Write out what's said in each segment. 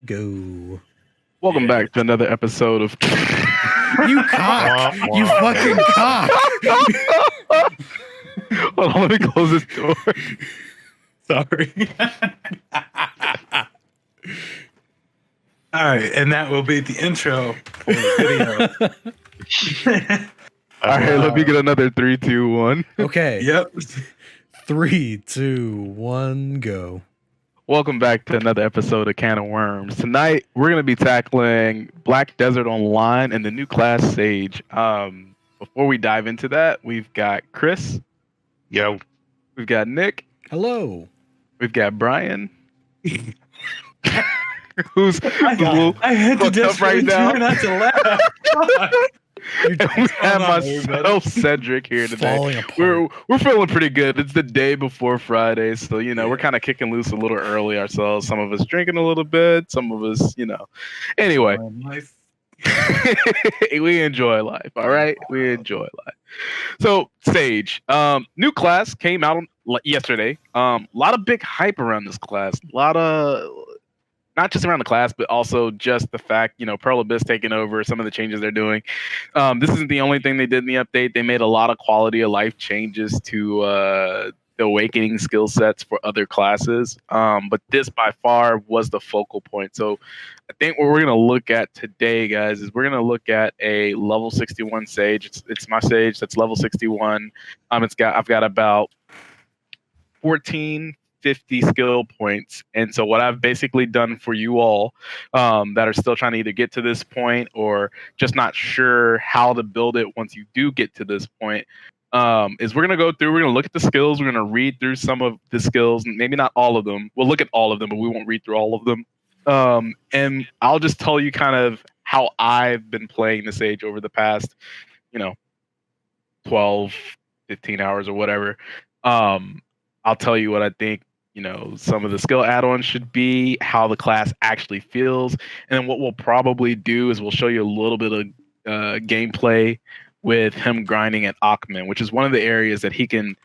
Go. Welcome back to another episode of. You cock! You fucking cock! Hold on, let me close this door. Sorry. All right, and that will be the intro for the video. All right, let me get another 3, 2, 1. Okay. Yep. 3, 2, 1, go. Welcome back to another episode of Can of Worms. Tonight, we're going to be tackling Black Desert Online and the new class Sage. Before we dive into that, we've got Chris. Yo. We've got Nick. Hello. We've got Brian. who's I had to just right now. not to laugh. And we have myself, Cedric, here today. We're feeling pretty good. It's the day before Friday, so we're kind of kicking loose a little early ourselves. Some of us drinking a little bit, some of us, Anyway, we enjoy life. All right, we enjoy life. So Sage, new class came out yesterday. A lot of big hype around this class. A lot of. Not just around the class, but also just the fact, Pearl Abyss taking over, some of the changes they're doing. This isn't the only thing they did in the update. They made a lot of quality of life changes to the awakening skill sets for other classes. But this by far was the focal point. So I think what we're going to look at today, guys, is we're going to look at a level 61 Sage. It's my Sage that's level 61. I've got about 1450 skill points, and so what I've basically done for you all that are still trying to either get to this point or just not sure how to build it once you do get to this point, is we're going to look at the skills, we're going to read through some of the skills, maybe not all of them, we'll look at all of them, but we won't read through all of them, and I'll just tell you kind of how I've been playing this Age over the past 12 15 hours or whatever. I'll tell you what I think some of the skill add-ons should be, how the class actually feels, and then what we'll probably do is we'll show you a little bit of gameplay with him grinding at Akhman, which is one of the areas that he can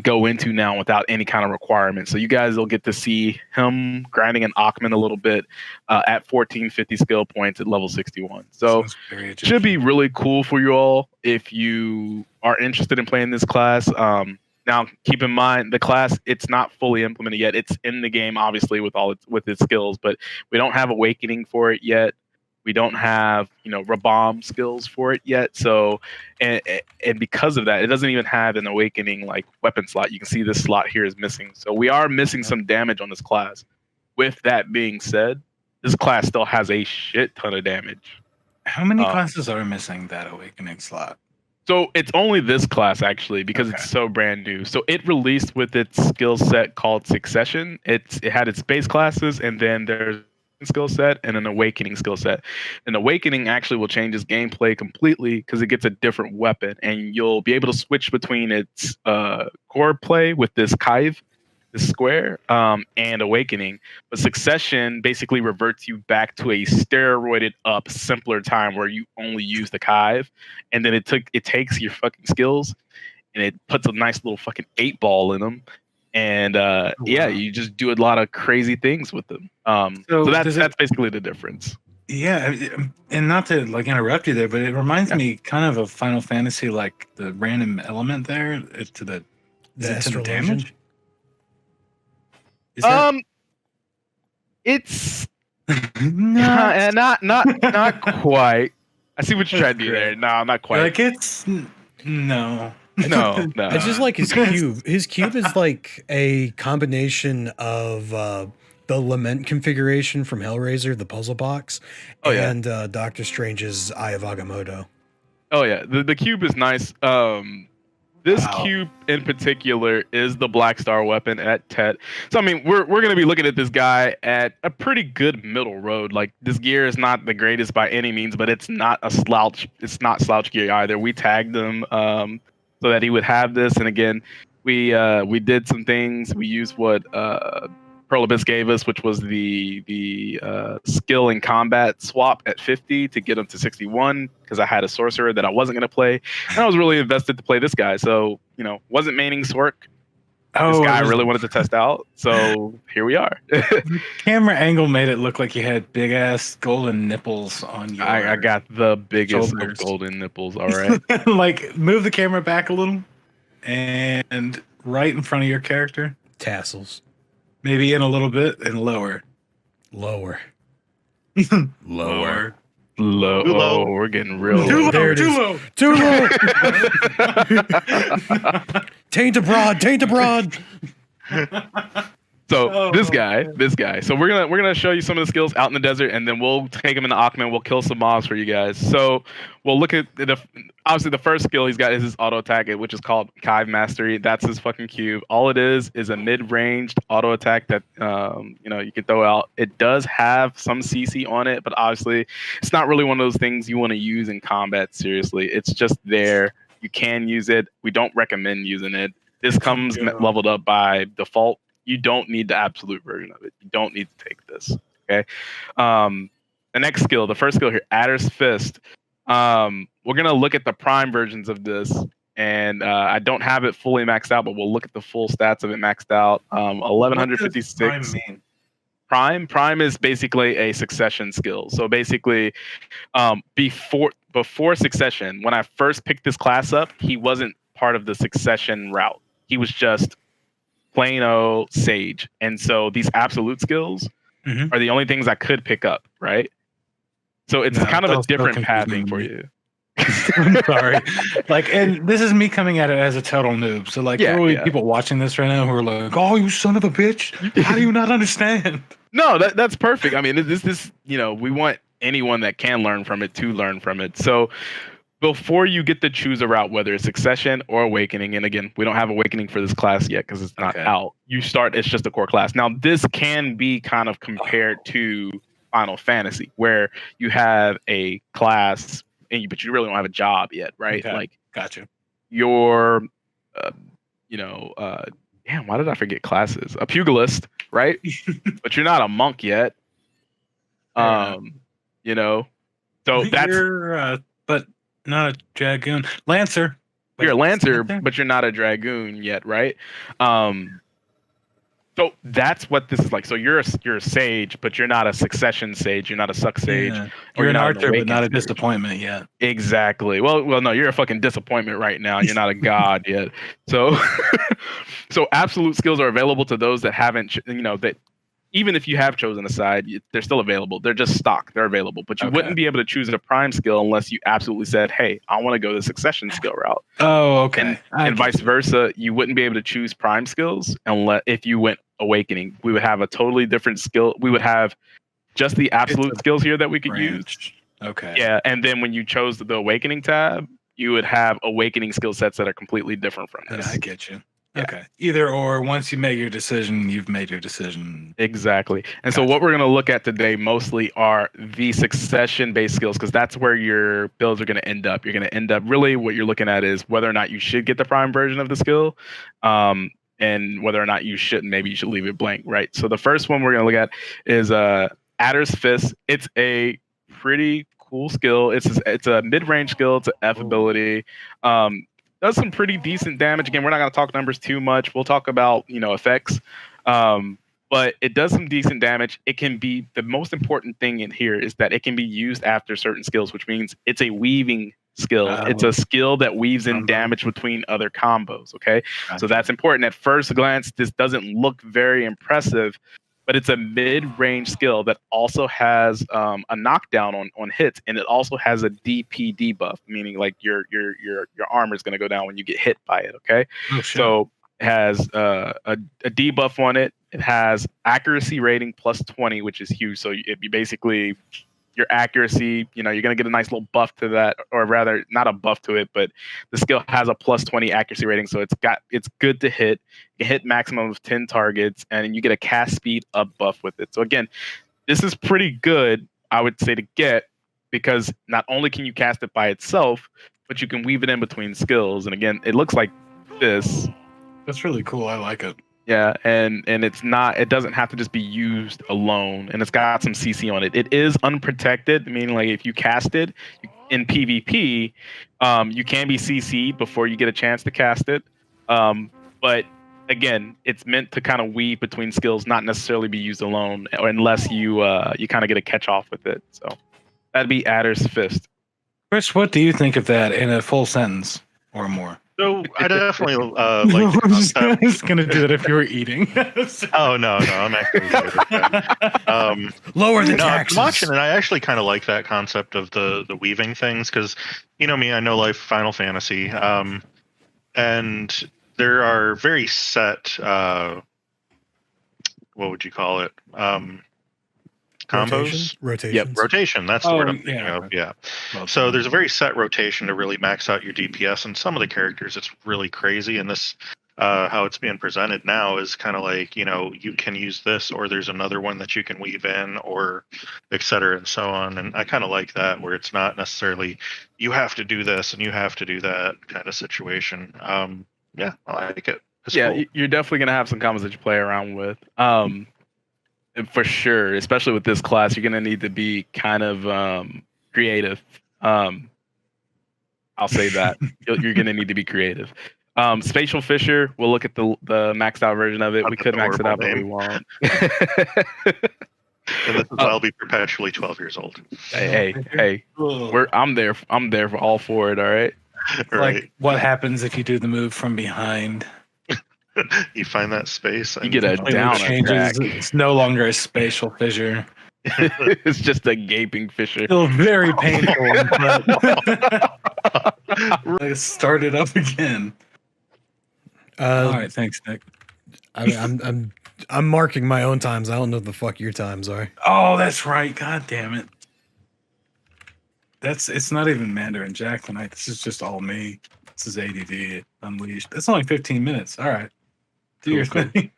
go into now without any kind of requirement. So you guys will get to see him grinding at Akhman a little bit at 1450 skill points at level 61. So it should be really cool for you all if you are interested in playing this class. Now, keep in mind, the class, it's not fully implemented yet. It's in the game, obviously, with its skills, but we don't have Awakening for it yet. We don't have, Rabam skills for it yet. So, and because of that, it doesn't even have an Awakening, weapon slot. You can see this slot here is missing. So we are missing some damage on this class. With that being said, this class still has a shit ton of damage. How many classes are missing that Awakening slot? So it's only this class, actually, because it's so brand new. So it released with its skill set called Succession. It had its base classes, and then there's a skill set and an Awakening skill set. An Awakening actually will change its gameplay completely because it gets a different weapon, and you'll be able to switch between its core play with this Kive, this square, and Awakening. But Succession basically reverts you back to a steroided up, simpler time where you only use the Kive, and then it takes your fucking skills and it puts a nice little fucking 8-ball in them, and you just do a lot of crazy things with them. So that's basically the difference. Yeah, and not to interrupt you there, but it reminds me kind of Final Fantasy, the random element there to the damage. It's not quite. I see what you're trying to do there. No, not quite. It's no. It's just like his cube. His cube is like a combination of the Lament configuration from Hellraiser, the puzzle box, and Doctor Strange's Eye of Agamotto. Oh yeah, the cube is nice. This cube in particular is the Black Star weapon at Tet. So I mean, we're going to be looking at this guy at a pretty good middle road. This gear is not the greatest by any means, but it's not a slouch. It's not slouch gear either. We tagged him so that he would have this. And again, we did some things. We used what Pearl Abyss gave us, which was the skill in combat swap at 50 to get him to 61, because I had a sorcerer that I wasn't going to play, and I was really invested to play this guy. So wasn't maining Sork, Oh, this it guy was- really wanted to test out. So here we are. the camera angle made it look like you had big ass golden nipples on your. I got the biggest of shoulders. golden nipples. All right. Like move the camera back a little, and right in front of your character, Tassels. maybe in a little bit, and lower. Lower. Lower. Low. Too low. Oh, we're getting real Too low. low. There it Too is. low. Too low. Taint abroad. Taint abroad. So this guy. So we're gonna show you some of the skills out in the desert, and then we'll take him into Akhman. We'll kill some mobs for you guys. So we'll look at obviously the first skill he's got is his auto attack, which is called Kive Mastery. That's his fucking cube. All it is a mid-ranged auto attack that you can throw out. It does have some CC on it, but obviously it's not really one of those things you want to use in combat. Seriously, it's just there. You can use it. We don't recommend using it. This comes leveled up by default. You don't need the absolute version of it. You don't need to take this. Okay. The next skill, the first skill here, Adder's Fist. We're gonna look at the prime versions of this, and I don't have it fully maxed out, but we'll look at the full stats of it maxed out. 1156. What does prime mean? Prime is basically a succession skill. So basically, before succession, when I first picked this class up, he wasn't part of the succession route. He was just plain old Sage. And so these absolute skills are the only things I could pick up, right? So it's kind of a different pathing for you. I'm sorry. And this is me coming at it as a total noob. So there will be people watching this right now who are like, "Oh, you son of a bitch! How do you not understand?" No, that's perfect. I mean, this we want anyone that can learn from it to learn from it. So before you get to choose a route, whether it's Succession or Awakening, and again, we don't have Awakening for this class yet because it's not out. You start, it's just a core class. Now, this can be kind of compared to Final Fantasy, where you have a class, but you really don't have a job yet, right? Okay. Like, Gotcha. You're, damn, why did I forget classes? A pugilist, right? But you're not a monk yet. So that's... but not a dragoon. Lancer. You're a Lancer, but you're not a Dragoon yet, right? So that's what this is like. So you're a Sage, but you're not a Succession Sage. You're not a Suck Sage. Yeah. Or You're an not Archer, but not a Awakened Sage. disappointment yet. Exactly. Well, no, you're a fucking disappointment right now. You're not a god yet. So, so absolute skills are available to those that haven't, that even if you have chosen a side, they're still available. They're just stock. They're available. But you wouldn't be able to choose a prime skill unless you absolutely said, hey, I want to go the Succession skill route. Oh, okay. And vice versa. You wouldn't be able to choose prime skills unless if you went Awakening. We would have a totally different skill. We would have just the absolute skills here that we could use. Okay. Yeah. And then when you chose the Awakening tab, you would have Awakening skill sets that are completely different from this. I get you. Yeah. Okay. Either or, once you make your decision, you've made your decision. Exactly. And so what we're going to look at today mostly are the succession-based skills, because that's where your builds are going to end up. You're going to end up, really what you're looking at is whether or not you should get the prime version of the skill, and whether or not you shouldn't. Maybe you should leave it blank, right? So the first one we're going to look at is Adder's Fist. It's a pretty cool skill. It's a mid-range skill. It's an F ability. Does some pretty decent damage. Again, we're not going to talk numbers too much. We'll talk about, effects. But it does some decent damage. It can be, the most important thing in here is that it can be used after certain skills, which means it's a weaving skill. It's a skill that weaves in damage between other combos. Okay. Gotcha. So that's important. At first glance, this doesn't look very impressive, but it's a mid-range skill that also has a knockdown on hits, and it also has a DP debuff, meaning like your armor is going to go down when you get hit by it. Okay, so it has a debuff on it. It has accuracy rating plus 20, which is huge. So you basically, your accuracy, you're going to get a nice little buff to that, or rather not a buff to it, but the skill has a plus 20 accuracy rating. So it's good to hit. You hit maximum of 10 targets, and you get a cast speed up buff with it. So again, this is pretty good, I would say, to get, because not only can you cast it by itself, but you can weave it in between skills. And again, it looks like this. That's really cool. I like it. Yeah, and it doesn't have to just be used alone, and it's got some CC on it. It is unprotected, meaning like if you cast it in PvP, you can be CC'd before you get a chance to cast it. But again, it's meant to kind of weave between skills, not necessarily be used alone, or unless you you kind of get a catch off with it. So that'd be Adder's Fist. Chris, what do you think of that in a full sentence or more? So I definitely like the concept. I was gonna do that if you were eating. Oh no, I'm actually good with that. Lower the No, I'm taxes. watching, and I actually kind of like that concept of the weaving things because you know me, I know life Final Fantasy, and there are very set. What would you call it? Combos. Rotations. Yep. Rotation. That's the word I'm yeah. thinking of. Yeah. Well, So there's a very set rotation to really max out your DPS, and some of the characters it's really crazy. And this, how it's being presented now is kind of like you can use this, or there's another one that you can weave in, or et cetera, and so on. And I kind of like that where it's not necessarily you have to do this and you have to do that kind of situation. Yeah, I like it. It's cool. You're definitely gonna have some combos that you play around with. For sure, especially with this class, you're gonna need to be kind of creative. I'll say that you're gonna need to be creative. Spatial Fissure, we'll look at the maxed out version of it. We could max it out, but we won't. And this is I'll be perpetually 12 years old. Hey, I'm there for all for it. All right. Right. Like what happens if you do the move from behind? You find that space. You get a down attack. It's no longer a spatial fissure. It's just a gaping fissure. Still very painful. But start it up again. All right, thanks, Nick. I'm marking my own times. I don't know what the fuck your times are. Oh, that's right. God damn it. It's not even Mandarin Jack tonight. This is just all me. This is ADD unleashed. It's only 15 minutes. All right. Do your thing.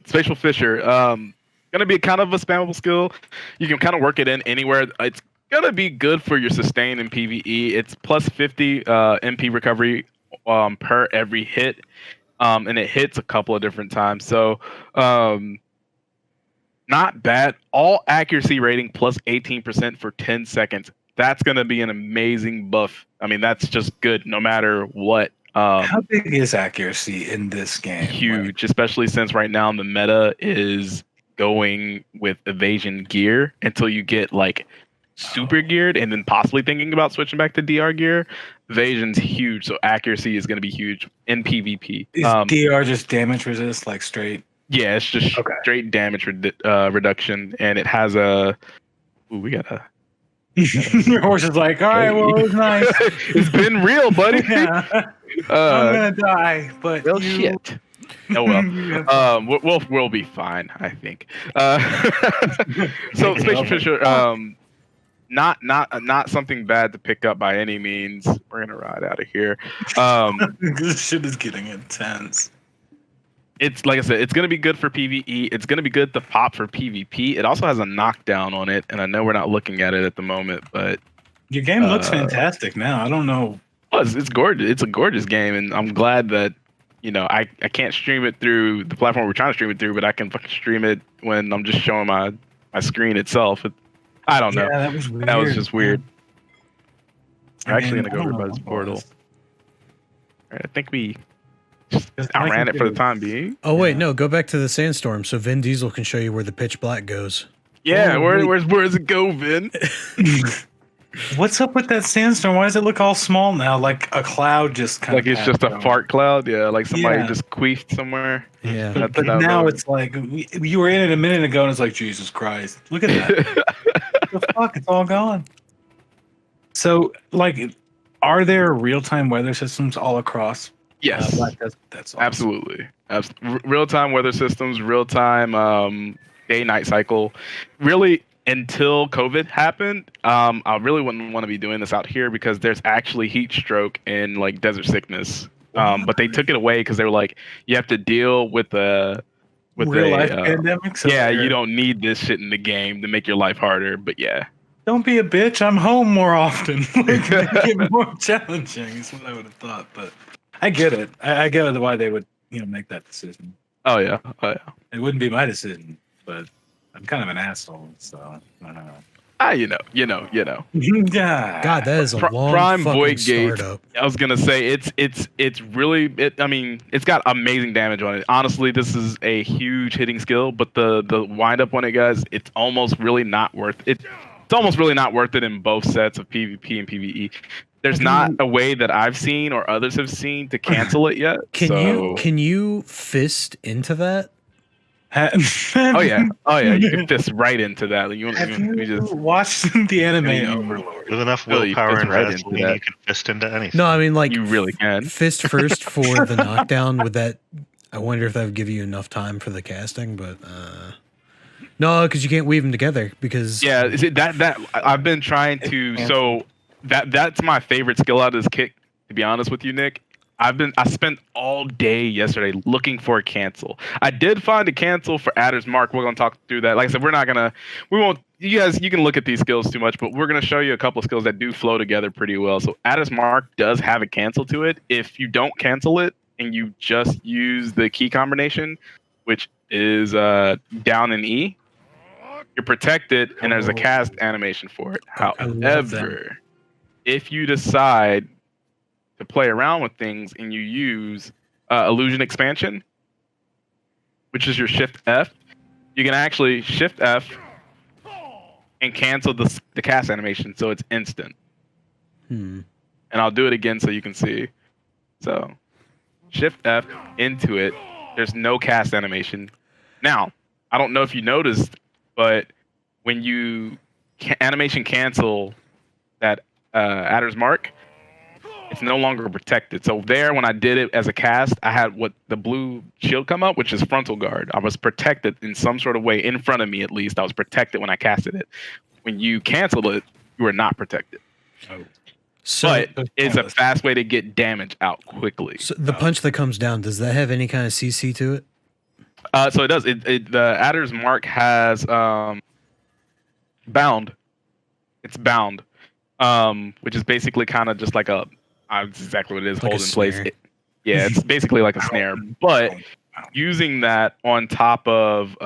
Spatial Fissure. Gonna be kind of a spammable skill. You can kind of work it in anywhere. It's gonna be good for your sustain in PvE. It's plus 50 MP recovery per every hit. And it hits a couple of different times. So not bad. All accuracy rating plus 18% for 10 seconds. That's going to be an amazing buff. I mean, that's just good no matter what. How big is accuracy in this game? Huge, especially since right now the meta is going with evasion gear until you get like super geared and then possibly thinking about switching back to DR gear. Evasion's huge, so accuracy is going to be huge in PvP. Is DR just damage resist, like straight? Yeah, it's just straight damage reduction, and it has a. Ooh, we got a. Your horse is like, all right, well, it was nice. It's been real, buddy. Yeah. I'm gonna die, but well, shit. Oh well, we'll be fine, I think. So Spatial Fissure, not something bad to pick up by any means. We're gonna ride out of here. This shit is getting intense. It's like I said, it's gonna be good for PvE. It's gonna be good to pop for PvP. It also has a knockdown on it, and I know we're not looking at it at the moment, but your game looks fantastic now. I don't know. It's gorgeous. It's a gorgeous game, and I'm glad that I can't stream it through the platform we're trying to stream it through, but I can fucking stream it when I'm just showing my screen itself. I don't know. Yeah, that was weird. That was just weird. I We're actually mean, gonna go over by this portal. All right, I think we just outran it for the time being. Oh wait, no, go back to the sandstorm so Vin Diesel can show you where the pitch black goes. Yeah, where does it go, Vin? What's up with that sandstorm? Why does it look all small now? Like a cloud just kind like of it's just a fart cloud. Yeah, like somebody Yeah. just queefed somewhere. Yeah. But now it's like you were in it a minute ago, and it's like Jesus Christ! Look at that. What the fuck? It's all gone. So, like, are there real-time weather systems all across? Yes, That's awesome. absolutely. Real-time weather systems, real-time day-night cycle. Really, until COVID happened, I really wouldn't want to be doing this out here because there's actually heat stroke and like desert sickness. But they took it away because they were like, you have to deal with real life pandemic. So yeah, you don't need this shit in the game to make your life harder. But yeah, don't be a bitch. I'm home more often. Like, make it more challenging. Is what I would have thought. But I get it. I get why they would make that decision. Oh yeah. It wouldn't be my decision, but I'm kind of an asshole, so I don't know. You know. Yeah. God, that is a long Prime fucking Void Gate. startup. I was gonna say it's really. I mean, it's got amazing damage on it. Honestly, this is a huge hitting skill, but the wind up on it, guys, it's almost really not worth it. It's almost really not worth it in both sets of PvP and PvE. There's not a way that I've seen or others have seen to cancel it yet. Can you fist into that? Oh yeah, you can fist right into that. You just watched the anime Overlord? With enough Really, willpower and right Vaseline, into that. you can fist into anything. No, I mean like you really can. fist first for the knockdown. Would that? I wonder if that would give you enough time for the casting, but no, because you can't weave them together. Because Yeah, is it that I've been trying to. So that's my favorite skill out of this kit. To be honest with you, Nick, I spent all day yesterday looking for a cancel. I did find a cancel for Adder's Mark. We're gonna talk through that. Like I said, we won't. You guys, you can look at these skills too much, but we're gonna show you a couple of skills that do flow together pretty well. So Adder's Mark does have a cancel to it. If you don't cancel it and you just use the key combination, which is down and E, you're protected, and there's a cast animation for it. However, if you decide to play around with things and you use illusion expansion, which is your shift F, you can actually shift F and cancel the cast animation, so it's instant. And I'll do it again so you can see. So shift F into it. There's no cast animation. Now, I don't know if you noticed, but when you animation cancel that Adder's Mark, it's no longer protected. So there, when I did it as a cast, I had what the blue shield come up, which is frontal guard. I was protected in some sort of way in front of me, at least. I was protected when I casted it. When you canceled it, you were not protected. But it's a fast way to get damage out quickly. So the punch that comes down, does that have any kind of CC to it? So it does. The Adder's Mark has bound. It's bound, which is basically kind of just like that's exactly what it is. Like hold in place. snare. It's basically like a snare, but using that on top of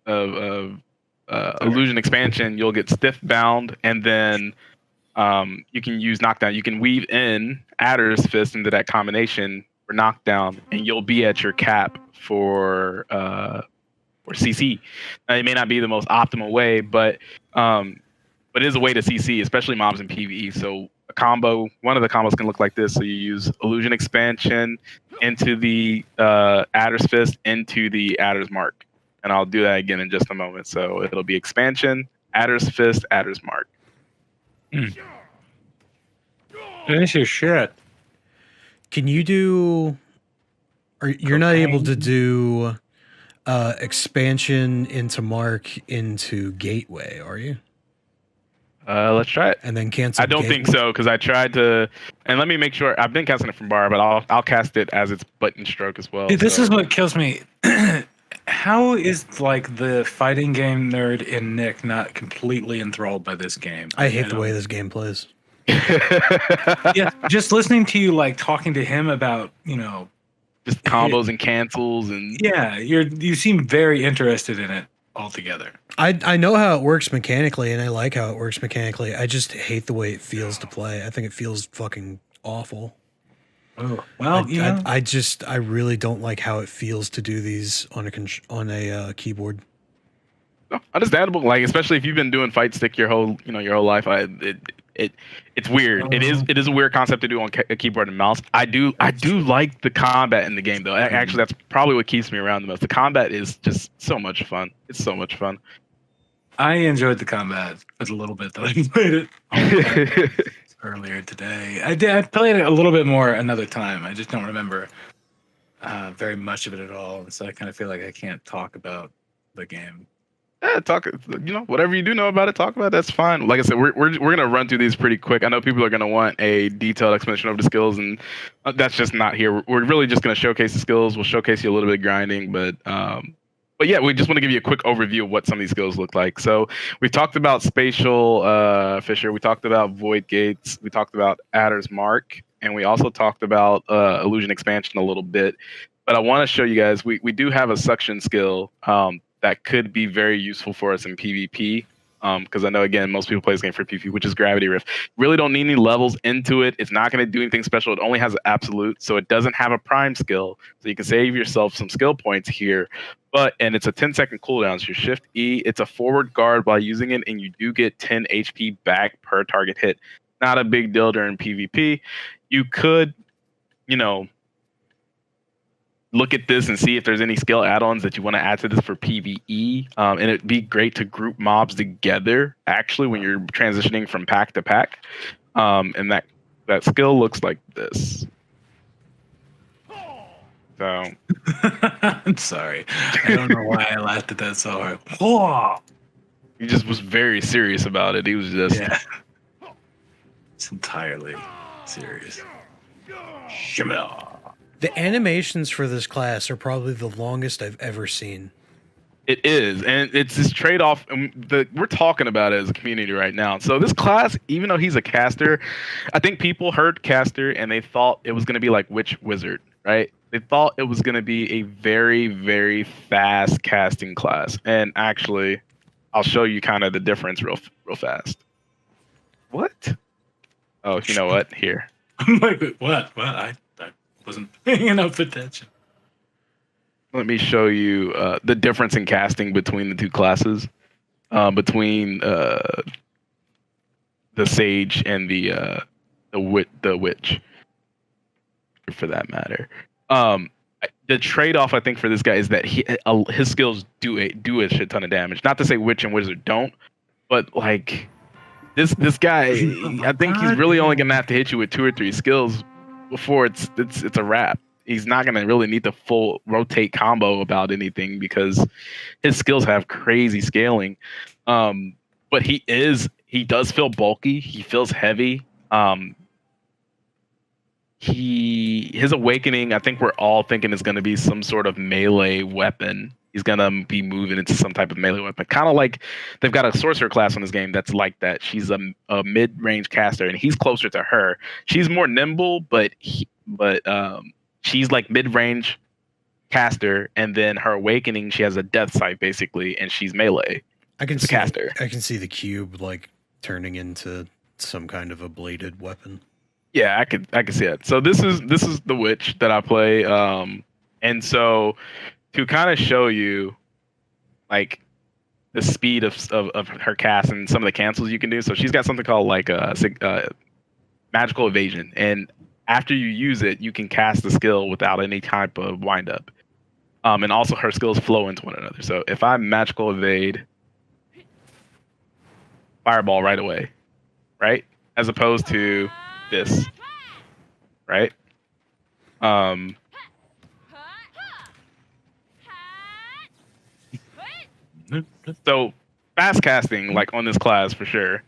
illusion expansion, you'll get stiff bound, and then you can use knockdown. You can weave in Adder's Fist into that combination for knockdown, and you'll be at your cap for CC. Now, it may not be the most optimal way, but it is a way to CC, especially mobs in PvE. So one of the combos can look like this. So you use illusion expansion into the Adder's Fist into the Adder's Mark, and I'll do that again in just a moment. So it'll be expansion, Adder's Fist, Adder's Mark. Finish your shit. Can you do? Or you're not able to do expansion into Mark into Gateway, are you? Let's try it. And then cancel. I don't think so, because I tried to, and let me make sure. I've been casting it from bar, but I'll cast it as its button stroke as well. Dude, this is what kills me. How is like the fighting game nerd in Nick not completely enthralled by this game? I hate the way this game plays. Yeah, just listening to you like talking to him about just combos and cancels and you seem very interested in it altogether. I know how it works mechanically, and I like how it works mechanically. I just hate the way it feels to play. I think it feels fucking awful. Oh well, I really don't like how it feels to do these on a keyboard. No, understandable. Like, especially if you've been doing fight stick your whole life. It's weird. It is a weird concept to do on a keyboard and mouse. I do like the combat in the game though. Actually, that's probably what keeps me around the most. The combat is just so much fun. It's so much fun. I enjoyed the combat a little bit that I played it earlier today. I played it a little bit more another time. I just don't remember very much of it at all. So I kind of feel like I can't talk about the game. Yeah, talk. Whatever you do know about it, talk about it. That's fine. Like I said, we're gonna run through these pretty quick. I know people are gonna want a detailed explanation of the skills, and that's just not here. We're really just gonna showcase the skills. We'll showcase you a little bit of grinding, but yeah, we just want to give you a quick overview of what some of these skills look like. So we talked about spatial Fisher. We talked about void gates. We talked about Adder's Mark, and we also talked about illusion expansion a little bit. But I want to show you guys. We do have a suction skill. That could be very useful for us in PvP. because I know again most people play this game for PvP, which is Gravity Rift. Really don't need any levels into it. It's not going to do anything special. It only has absolute, so it doesn't have a prime skill. So you can save yourself some skill points here. And it's a 10-second cooldown. So you shift E. It's a forward guard while using it, and you do get 10 HP back per target hit. Not a big deal during PvP. You could, look at this and see if there's any skill add-ons that you want to add to this for PvE. And it'd be great to group mobs together, actually, when you're transitioning from pack to pack. And that skill looks like this. So I'm sorry. I don't know why I laughed at that so hard. Whoa! He just was very serious about it. He was just... Yeah. It's entirely serious. Shimmer. The animations for this class are probably the longest I've ever seen. It is, and it's this trade-off. We're talking about it as a community right now. So this class, even though he's a caster, I think people heard caster and they thought it was going to be like Witch Wizard, right? They thought it was going to be a very, very fast casting class. And actually, I'll show you kind of the difference real fast. What? Oh, you know what? Here. I'm like, what? I wasn't paying enough attention. Let me show you the difference in casting between the two classes, between the Sage and the Witch, for that matter. The trade-off I think for this guy is that his skills do a shit ton of damage. Not to say Witch and Wizard don't, but like this guy, I think he's really only gonna have to hit you with 2 or 3 skills before it's a wrap. He's not going to really need the full rotate combo about anything because his skills have crazy scaling. But he does feel bulky. He feels heavy. His awakening, I think we're all thinking is going to be some sort of melee weapon. He's going to be moving into some type of melee weapon. Kind of like they've got a sorcerer class in this game that's like that. She's a mid-range caster, and he's closer to her. She's more nimble, but she's like mid-range caster, and then her awakening, she has a death sight basically, and she's melee. I can see caster. I can see the cube like turning into some kind of a bladed weapon. Yeah, I could see it. So this is the Witch that I play, and so to kind of show you like the speed of her cast and some of the cancels you can do. So she's got something called like magical evasion, and after you use it, you can cast the skill without any type of wind up. And also her skills flow into one another. So if I magical evade, fireball right away, right? As opposed to this, right? So fast casting, like on this class for sure.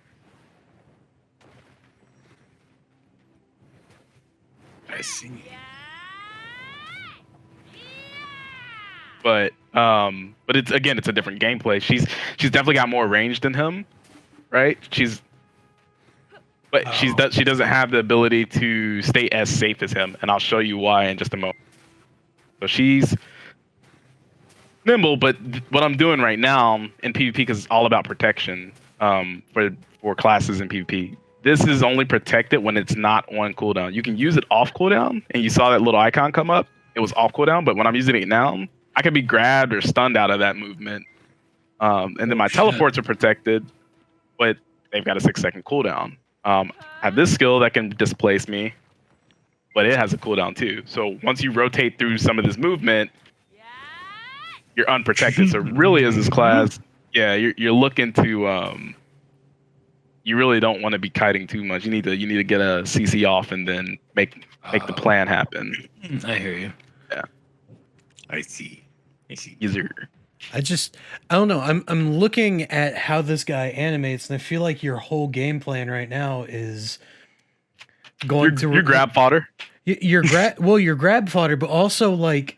I see. But it's a different gameplay. She's definitely got more range than him, right? She doesn't have the ability to stay as safe as him, and I'll show you why in just a moment. So she's nimble, but what I'm doing right now in PvP, because it's all about protection for classes in PvP. This is only protected when it's not on cooldown. You can use it off cooldown, and you saw that little icon come up. It was off cooldown, but when I'm using it now, I can be grabbed or stunned out of that movement. And then my teleports are protected, but they've got a 6-second cooldown. I have this skill that can displace me, but it has a cooldown too. So once you rotate through some of this movement, you're unprotected. So really, as this class, yeah, you're looking to you really don't want to be kiting too much. You need to get a CC off and then make the plan happen. I hear you. Yeah, I see. easier. I don't know. I'm looking at how this guy animates, and I feel like your whole game plan right now is going Your grab fodder. Your grab fodder, but also like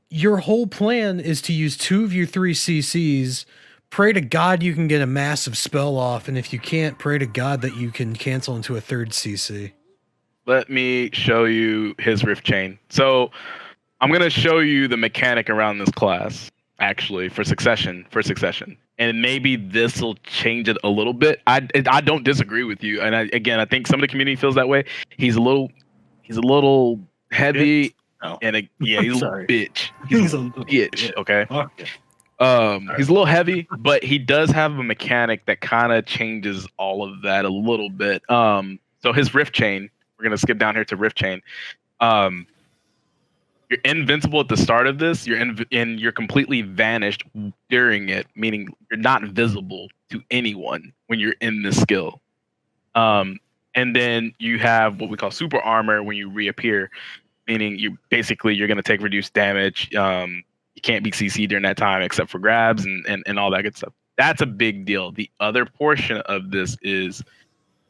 your whole plan is to use 2 of your 3 CCs. Pray to God you can get a massive spell off, and if you can't, pray to God that you can cancel into a 3rd CC. Let me show you his rift chain. So I'm gonna show you the mechanic around this class. actually for succession. And maybe this will change it a little bit. I don't disagree with you, and I think some of the community feels that way. He's a little heavy, Oh. and he's a little bitch. He's a little bitch. Okay. Okay. He's a little heavy, but he does have a mechanic that kind of changes all of that a little bit. So his rift chain, we're gonna skip down here to rift chain. You're invincible at the start of this. You're completely vanished during it, meaning you're not visible to anyone when you're in this skill. And then you have what we call super armor when you reappear, meaning you're going to take reduced damage. You can't be CC during that time except for grabs and all that good stuff. That's a big deal. The other portion of this is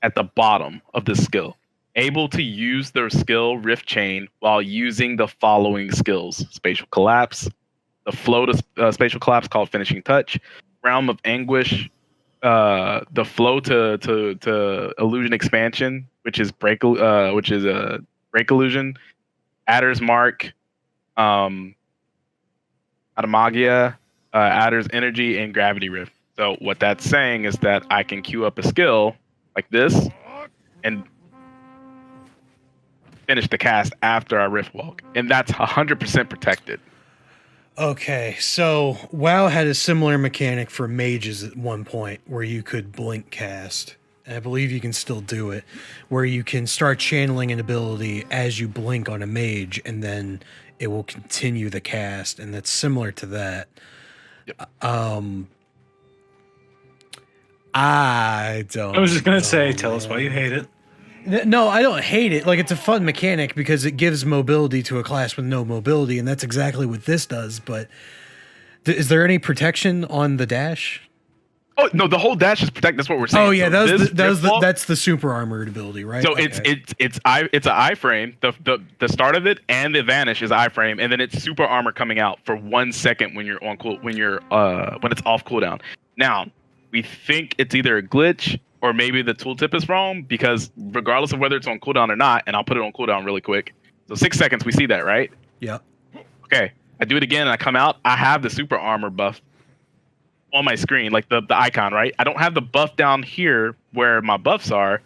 at the bottom of the skill. Able to use their skill Rift Chain while using the following skills: Spatial Collapse, the flow to Spatial Collapse called Finishing Touch, Realm of Anguish, the flow to Illusion Expansion, which is Break Illusion, Adder's Mark, Atomagia, Adder's Energy, and Gravity Rift. So what that's saying is that I can queue up a skill like this and finish the cast after I Rift Walk, and that's 100% protected. Okay, so WoW had a similar mechanic for mages at one point where you could blink cast. And I believe you can still do it, where you can start channeling an ability as you blink on a mage, and then it will continue the cast, and that's similar to that. Yep. I was just gonna say, know, tell us why you hate it. No, I don't hate it. Like, it's a fun mechanic because it gives mobility to a class with no mobility, and that's exactly what this does. But is there any protection on the dash? Oh no, the whole dash is protected. That's what we're saying. Oh yeah, So that's the super armored ability, right? So okay. it's an iframe. The start of it and the vanish is iframe, and then it's super armor coming out for 1 second when you're on when it's off cooldown. Now we think it's either a glitch or maybe the tooltip is wrong, because regardless of whether it's on cooldown or not, and I'll put it on cooldown really quick. So 6 seconds, we see that, right? Yeah. Okay, I do it again and I come out. I have the super armor buff on my screen, like the icon, right? I don't have the buff down here where my buffs are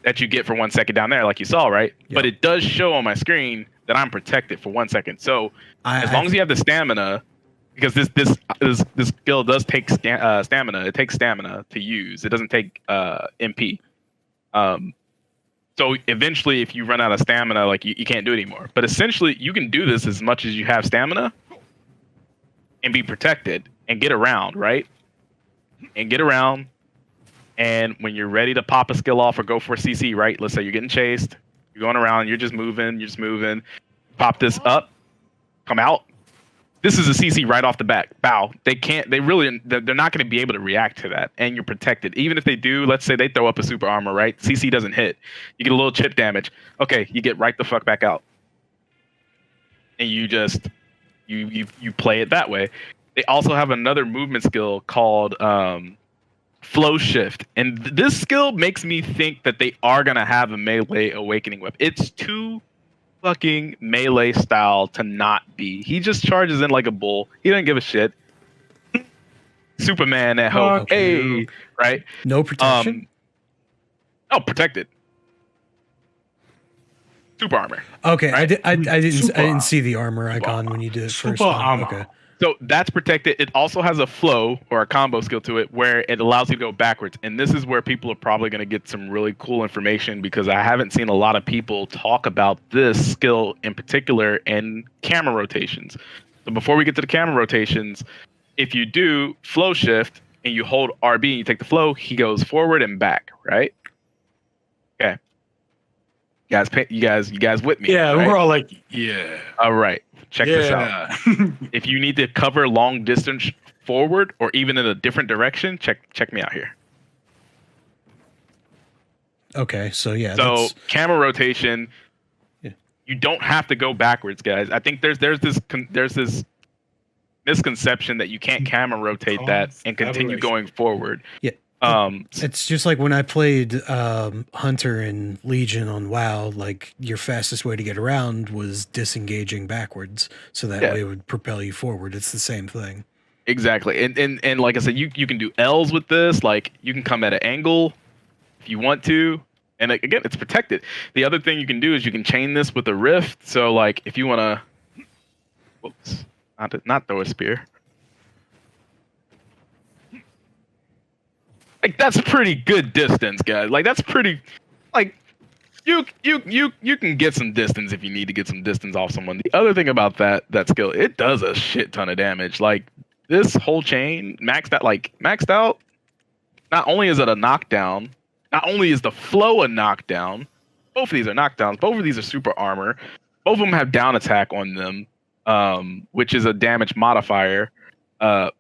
that you get for 1 second down there, like you saw, right? Yep. But it does show on my screen that I'm protected for 1 second. So as long as you have the stamina, because this skill does take stamina. It takes stamina to use. It doesn't take MP. So eventually, if you run out of stamina, like you can't do it anymore. But essentially, you can do this as much as you have stamina and be protected and get around, right? And get around. And when you're ready to pop a skill off or go for a CC, right? Let's say you're getting chased, you're going around, you're just moving. Pop this up, come out. This is a CC right off the bat. Bow. They're not going to be able to react to that, and you're protected. Even if they do, let's say they throw up a super armor, right? CC doesn't hit. You get a little chip damage. Okay, you get right the fuck back out, and you just you play it that way. They also have another movement skill called Flow Shift, and this skill makes me think that they are going to have a melee awakening whip. It's too fucking melee style to not be. He just charges in like a bull. He doesn't give a shit. Superman at home. Hey, right? No protection? Oh, protected. Super armor. Okay, right? I didn't see the armor icon when you did it first. Okay. So that's protected. It also has a flow or a combo skill to it where it allows you to go backwards. And this is where people are probably going to get some really cool information, because I haven't seen a lot of people talk about this skill in particular in camera rotations. So before we get to the camera rotations, if you do flow shift and you hold RB and you take the flow, he goes forward and back, right? Okay. You guys with me? Yeah, right? We're all like, yeah. All right. Check this out. If you need to cover long distance forward or even in a different direction, check me out here. Okay, so yeah. So camera rotation, you don't have to go backwards, guys. I think there's this misconception that you can't camera rotate that and continue going forward. Yeah. It's just like when I played Hunter and Legion on WoW, like your fastest way to get around was disengaging backwards, so that way it would propel you forward. It's the same thing. Exactly. And like I said, you can do L's with this, like you can come at an angle if you want to. And again, it's protected. The other thing you can do is you can chain this with a rift. So like if you want to, whoops, not throw a spear. Like that's pretty good distance, guys. Like that's pretty, like you can get some distance if you need to get some distance off someone. The other thing about that skill, it does a shit ton of damage. Like this whole chain maxed out. Not only is it a knockdown, not only is the flow a knockdown. Both of these are knockdowns. Both of these are super armor. Both of them have down attack on them, which is a damage modifier. But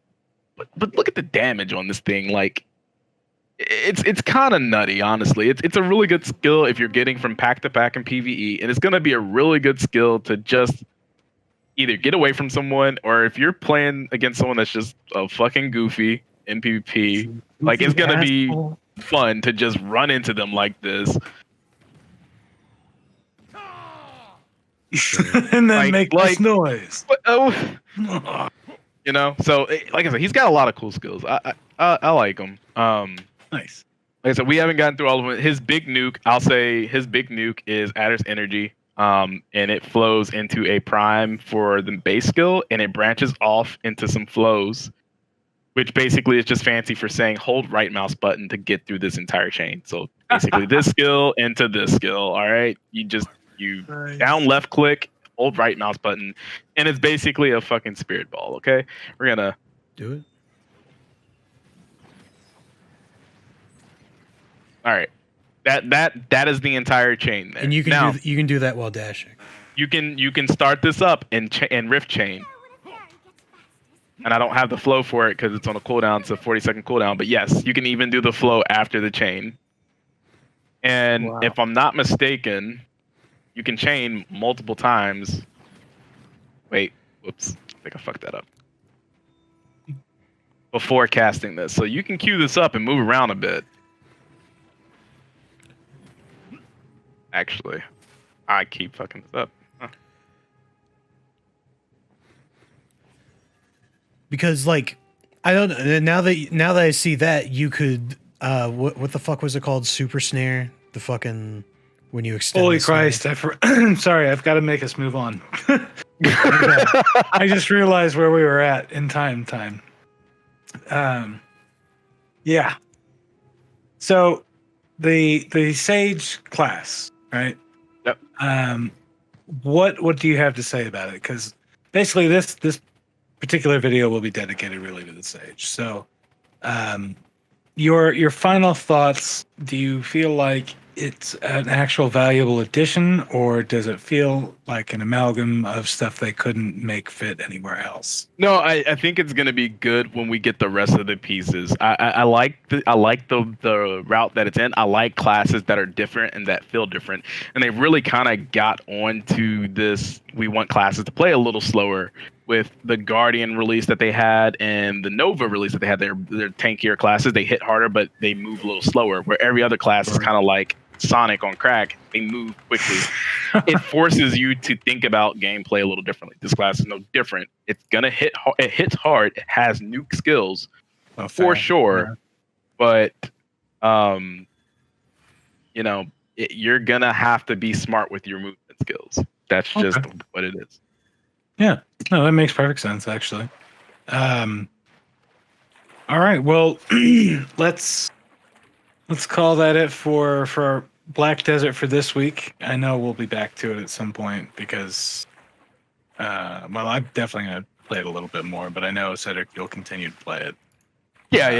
look at the damage on this thing. Like. It's kind of nutty, honestly. It's a really good skill if you're getting from pack to pack in PvE, and it's gonna be a really good skill to just either get away from someone, or if you're playing against someone that's just a fucking goofy in PvP, like it's gonna be fun to just run into them like this, and then make this noise. You know. So, like I said, he's got a lot of cool skills. I like him. Nice. Like I said, we haven't gotten through all of them. His big nuke, I'll say his big nuke is Adder's Energy. And it flows into a prime for the base skill, and it branches off into some flows, which basically is just fancy for saying hold right mouse button to get through this entire chain. So basically this skill into this skill. All right. You nice. Down left click, hold right mouse button, and it's basically a fucking spirit ball. Okay. We're gonna do it. All right, that is the entire chain there. And you can do that while dashing. You can start this up and rift chain. And I don't have the flow for it because it's on a cooldown. It's a 40-second cooldown. But yes, you can even do the flow after the chain. And if I'm not mistaken, you can chain multiple times. Wait, whoops, I think I fucked that up. Before casting this, so you can queue this up and move around a bit. Actually, I keep fucking this up. Huh. Because like I don't now that I see that you could what the fuck was it called? Super snare? The fucking when you extend. Holy Christ! Sorry, I've got to make us move on. I just realized where we were at in time. Yeah. So the Sage class, right? Yep. What do you have to say about it? Because basically this particular video will be dedicated really to the Sage. So your final thoughts, do you feel like it's an actual valuable addition, or does it feel like an amalgam of stuff they couldn't make fit anywhere else? No, I think it's gonna be good when we get the rest of the pieces. I like the route that it's in. I like classes that are different and that feel different. And they really kind of got onto this. We want classes to play a little slower with the Guardian release that they had and the Nova release that they had. Their tankier classes, they hit harder, but they move a little slower. Where every other class is kind of like Sonic on crack. They move quickly. It forces you to think about gameplay a little differently. This class is no different. It's gonna hit. It hits hard. It has nuke skills for sure, but you know, you're gonna have to be smart with your movement skills. That's just what it is. Yeah, no, that makes perfect sense actually. All right, well, let's call that it for Black Desert for this week. I know we'll be back to it at some point because, well, I'm definitely gonna play it a little bit more, but I know Cedric, you'll continue to play it. Yeah.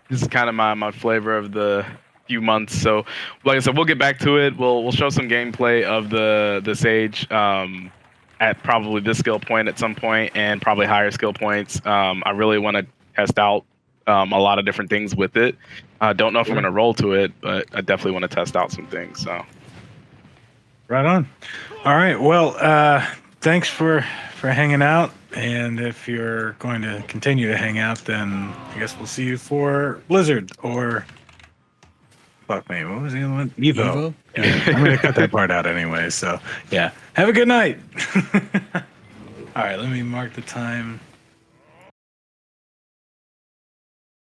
This is kind of my flavor of the few months. So, like I said, we'll get back to it. We'll show some gameplay of the Sage at probably this skill point at some point, and probably higher skill points. I really want to test out a lot of different things with it. I don't know if I'm going to roll to it, but I definitely want to test out some things. So, right on. All right. Well, thanks for hanging out. And if you're going to continue to hang out, then I guess we'll see you for Blizzard or fuck me. What was the other one? Evo. Yeah, I'm gonna cut that part out anyway. So yeah, have a good night. All right, let me mark the time.